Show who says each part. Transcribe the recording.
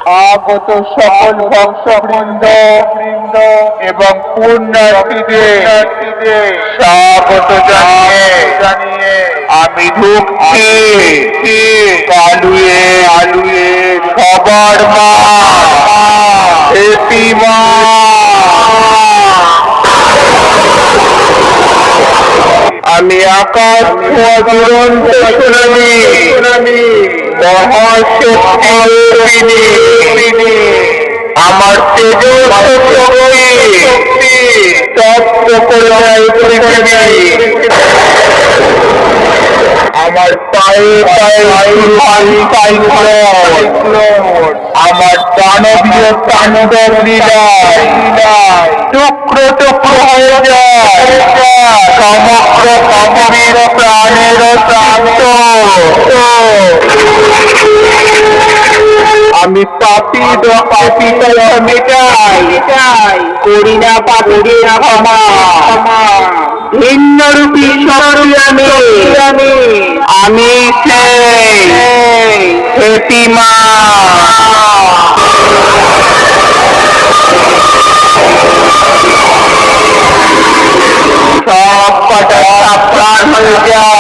Speaker 1: আগত সকল ভক্তবৃন্দ এবং পুণ্যার্থীদের স্বাগত জানিয়ে আমি ঢুকছি আলুয়ে সবার মা দেবী মা। আমি আকাশ দুরন্ত সুনামি মহাশক্তি আমার তেজস্বী তপ্ত করে দেয় পৃথিবী। আমার পায়ে আমার দানবীয় তাণ্ডব লীলায় টুকরো হয়ে যায় সমগ্র পৃথিবীর প্রাণের প্রান্ত। আমি পাপিত মেটাই করি না পাপির ক্ষমা। ভিন্ন রূপী আমি সেই মা। সব কটা সাবধান হয়ে যায়।